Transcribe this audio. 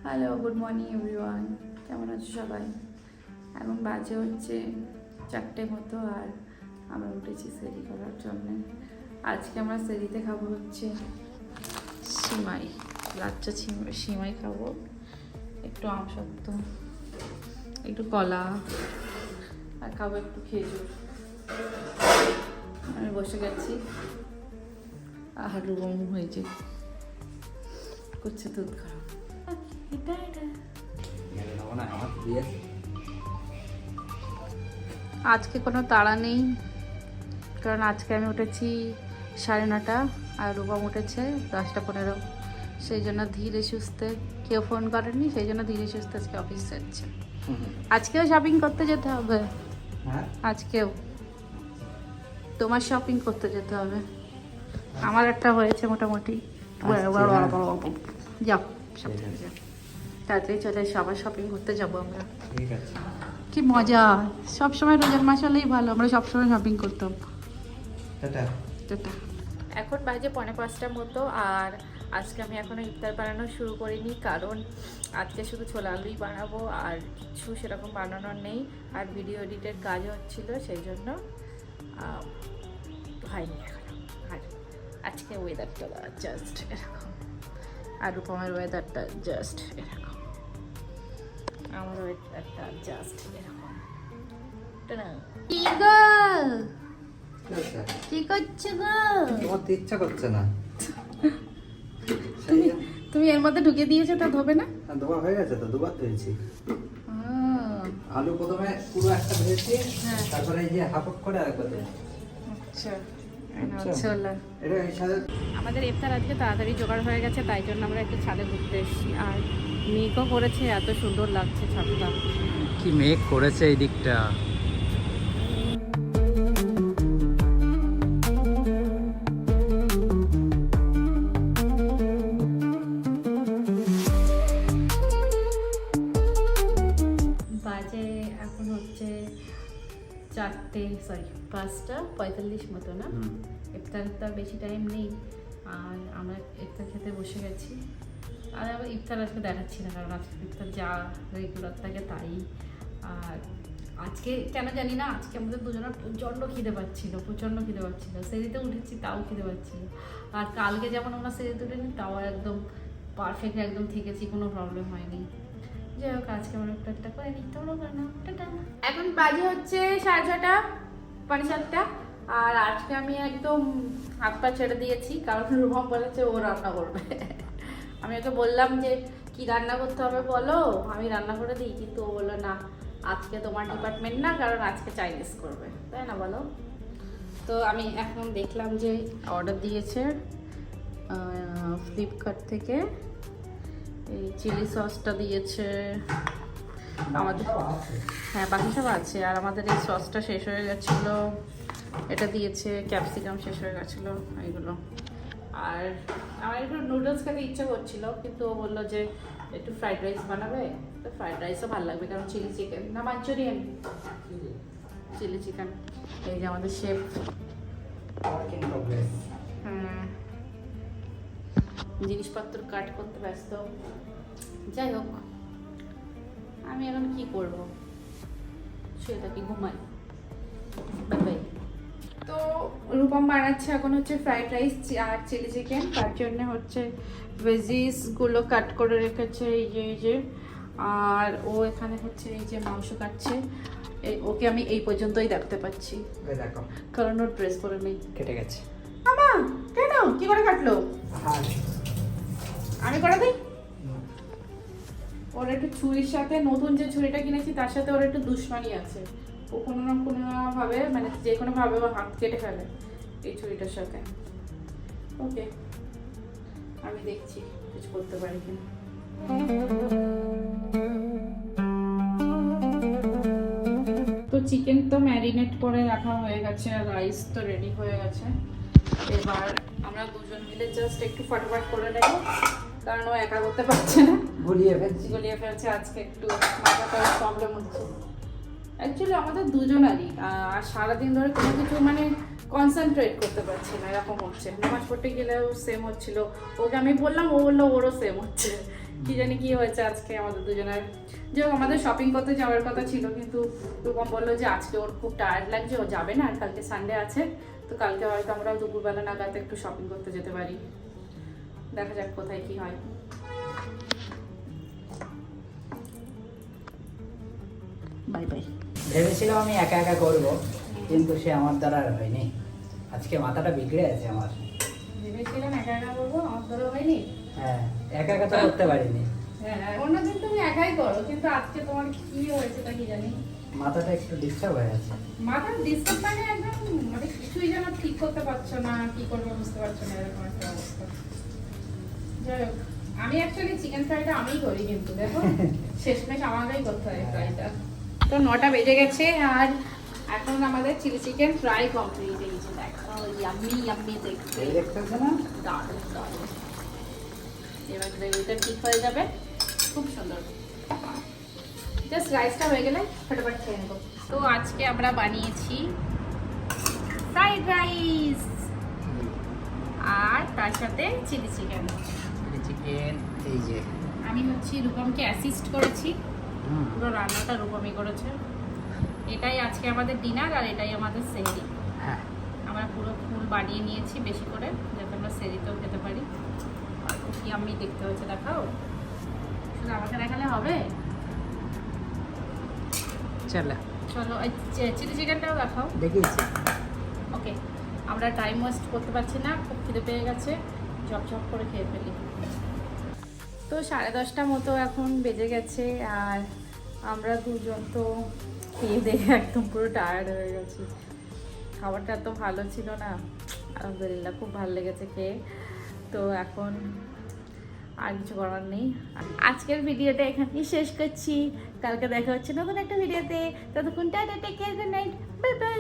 Hello, good morning everyone. কেমন আছো সবাই? এখন বাজে হচ্ছে 4টে মতো, আর আমরা উঠেছি সেরি করার জন্য। আজকে আমরা সেরিতে খাবো হচ্ছে সিমাই, লাচ্চা সিমাই খাবো, একটু আমসত্ত্ব, একটু কলা, আর খাবো একটু খেজুর। আমি বসে গেছি, আর রুম হয়েছে করছে দুধ খাওয়া। আজকে কোনো তাড়া নেই, কারণ আজকে আমি উঠেছি 9:30 আর রূপম উঠেছে 10:15। সেই জন্য ধীরে সুস্থে, কেউ ফোন করেনি, সেই জন্য ধীরে সুস্থে আজকে অফিস যাচ্ছে। আজকেও শপিং করতে যেতে হবে, আজকেও তোমার শপিং করতে যেতে হবে। আমার একটা হয়েছে মোটামুটি। যাও সাবধানে যাও, তাড়াতাড়ি চলে এসো, আবার শপিং করতে যাবো আমরা। ঠিক আছে, কি মজা! সবসময় রোজার মাস হলেই ভালো, আমরা সবসময় শপিং করতাম। টাটা। এখন বাজে 4:45 মতো, আর আজকে আমি এখনো ইফতার বানানো শুরু করিনি, কারণ আজকে শুধু ছোলা আলুই বানাবো, আর কিছু সেরকম বানানোর নেই, আর ভিডিও এডিটের কাজও হচ্ছিল, সেই জন্য হয়নি এখনো। আর আজকে ওয়েদারটা জাস্ট এরকম, আর রূপমের ওয়েদারটা জাস্ট এরকম, আমার ওয়েদারটা জাস্ট এরকম। কি গো, কি করছো গো? তোমার তো ইচ্ছা করছে না। তুমি এর মধ্যে ঢুকে দিয়েছো, তা ধোবে না? দুবার হয়ে গেছে তো, দুবার ধুয়েছি। আলু প্রথমে পুরো একটা ধুয়েছি, তারপরে এই যে হাফ করে আরেকবার ধুয়েছি। আচ্ছা, এটা এই সাথে আমাদের ইফতার আজকে তাড়াতাড়ি জোগাড় হয়ে গেছে, তাই জন্য আমরা একটু ছাদে ঘুরতে এসেছি। আর মেঘও করেছে, এত সুন্দর লাগছে ছাদটা। কি মেঘ করেছে এই দিকটা। বাজে এখন হচ্ছে 5:45 মতো না? ইফতার তো বেশি টাইম নেই, আর আমরা ইফতার খেতে বসে গেছি। আর আমরা ইফতার আজকে দেখাচ্ছি না, কারণ আজকে ইফতার যা রেগুলার থাকে তাই। আর আজকে কেন জানি না, আজকে আমাদের দুজনের প্রচণ্ড খিদে পাচ্ছিল, সেরিতে উঠেছি তাও খিদে পাচ্ছিল। আর কালকে যেমন আমরা সেরিতে উঠেছি, তাও একদম পারফেক্ট একদম থেকেছি, কোনো প্রবলেম হয়নি। যাই হোক, আজকে আমরা একটা করে নিতে হলো না। এখন বাজে হচ্ছে 6:30, 7:45, আর আজকে আমি একদম হাত পা ছেড়ে দিয়েছি, কারণ রুমম বলেছে ও রান্না করবে। আমি ওকে বললাম যে কি রান্না করতে হবে বলো, আমি রান্না করে দিই, কিন্তু ও বললো না, আজকে তোমার ডিপার্টমেন্ট না, কারণ আজকে চাইনিজ করবে, তাই না বলো? তো আমি এখন দেখলাম যে অর্ডার দিয়েছে ফ্লিপকার্ট থেকে, এই চিলি সসটা দিয়েছে আমাদের। হ্যাঁ, বাকি সব আছে, আর আমাদের এই সসটা শেষ হয়ে গেছিলো, এটা দিয়েছে, ক্যাপসিকাম শেষ হয়ে গেছিলো, এইগুলো। আর আমার একটু নুডলস খেতে ইচ্ছা করছিল, কিন্তু ও বললো যে একটু ফ্রাইড রাইস বানাবে, তো ফ্রাইড রাইসও ভালো লাগবে, কারণ চিলি চিকেন না মাঞ্চুরিয়ান, চিলি চিকেন। এই যে আমাদের শেফ। হ্যাঁ, জিনিসপত্র কাট করতে ব্যস্ত। যাই হোক, আমি এখন কি করব, শুয়ে থাকি, ঘুমাই। বাই। তো রূপম বানাচ্ছে এখন হচ্ছে ফ্রাইড রাইস আর চিলি চিকেন, তার জন্য হচ্ছে ভেজিসগুলো কাট করে রেখেছে, এই যে। আর ও এখানে হচ্ছে এই যে মাংস কাটছে। ওকে আমি এই পর্যন্তই দেখতে পাচ্ছি, কারণ ওর ড্রেস পরে নেই, কেটে গেছে। আমা কেন, কি করে কাটলো? আমি করে দিই। ওর একটু ছুরির সাথে, নতুন যে ছুরিটা কিনেছি তার সাথে ওর একটু দুশ্মনী আছে। ও কোনো না কোনো ভাবে, মানে যে কোনো ভাবে ও হাত কেটে ফেলে এই ছুরিটার সাথে। ওকে, আমি দেখছি কিছু করতে পারি কিনা। তো চিকেন তো ম্যারিনেট করে রাখা হয়ে গেছে, আর রাইস তো রেডি হয়ে গেছে। এবার আমরা দুজন মিলে জাস্ট একটু ফটাফট করে নেব, কারণ ও একা করতে পারছে না, গুলিয়ে ফেলছে। আজকে একটু মাথাটা প্রবলেম হচ্ছে অ্যাকচুয়ালি আমাদের দুজনারই, আর সারাদিন ধরে কোনো কিছু মানে কনসেন্ট্রেট করতে পারছি না, এরকম হচ্ছে। নামাজ পড়তে গেলেও সেম হচ্ছিল, ওকে আমি বললাম, ও বললো ওরও সেম হচ্ছে, কি জানি কি হয়েছে আজকে আমাদের দুজনের। যে আমাদের শপিং করতে যাওয়ার কথা ছিল, কিন্তু রূপম বললো যে আজকে ওর খুব টায়ার্ড লাগছে, ও যাবে না, আর কালকে সানডে আছে, তো কালকে হয়তো আমরা দুপুরবেলা নাগাদ একটু শপিং করতে যেতে পারি। দেখা যাক কোথায় কি হয়। Bye bye. ভেবেছিলাম আমি একা একা করবো, কিন্তু সে আমার দ্বারা আর হয়নি। আজকে মাথাটা বিগড়ে আছে আমার। ভেবেছিলাম একা একা করবো, আমার ধরো হয়নি। হ্যাঁ, একা একা তো করতে পারিনি। হ্যাঁ, অন্যদিন তুমি একাই করো, কিন্তু আজকে তোমার কি হয়েছে তা কি জানি। মাথাটা একটু ডিস্টার্ব হয়ে আছে। মাথার ডিস্টার্ব মানে একদম, মানে কিছুই যেন ঠিক করতে পারছো না, কি করবে বুঝতে পারছো না, এরকম একটা অবস্থা। যাই হোক, আমি অ্যাকচুয়ালি চিকেন ফ্রাইটা আমিই করি, কিন্তু দেখো শেষমেশ আমাকেই করতে হয় ফ্রাইটা। তো 9টা বেজে গেছে, আর এখন আমাদের চিলি চিকেন ফ্রাই কমপ্লিট। এই যে দেখো, ইয়াম্মি ইয়াম্মি দেখতে এই দেখতেছো না? দারুণ দারুণ। এবার গ্রেভিটা ঠিক হয়ে যাবে, খুব সুন্দর। জাস্ট রাইসটা হয়ে গেলে ফটাফট খেয়ে নেবো। তো আজকে আমরা বানিয়েছি ফ্রাইড রাইস, আর তার সাথে চিলি চিকেন। চিলি চিকেন, এই যে আমি হচ্ছি রূপমকে অ্যাসিস্ট করেছি, পুরো রান্নাটা রূপমই করেছে। এটাই আজকে আমাদের ডিনার, আর এটাই আমাদের সেহরি। হ্যাঁ, আমরা পুরো ফুল বানিয়ে নিয়েছি বেশি করে, যাতে আমরা সেহরিতেও খেতে পারি। আর কি আমি দেখতে হচ্ছে, দেখাও, শুধু আমাকে দেখালে হবে? চলো চলো, চিলি চিকেনটাও দেখাও। দেখিয়েছি। ওকে, আমরা টাইম ওয়েস্ট করতে পারছি না, খুব খিদে পেয়ে গেছে, ঝপঝপ করে খেয়ে ফেলি। তো 10:30 মতো এখন বেজে গেছে, আর আমরা দুজন তো খেয়ে দিয়ে একদম পুরো টায়ার্ড হয়ে গেছি। খাবারটা এত ভালো ছিল না, আলহামদুলিল্লাহ খুব ভালো লেগেছে খেয়ে। তো এখন আর কিছু করার নেই, আজকের ভিডিওটা এখানেই শেষ করছি। কালকে দেখা হচ্ছে নতুন একটা ভিডিওতে, ততক্ষণ tata, take care, good night, bye by.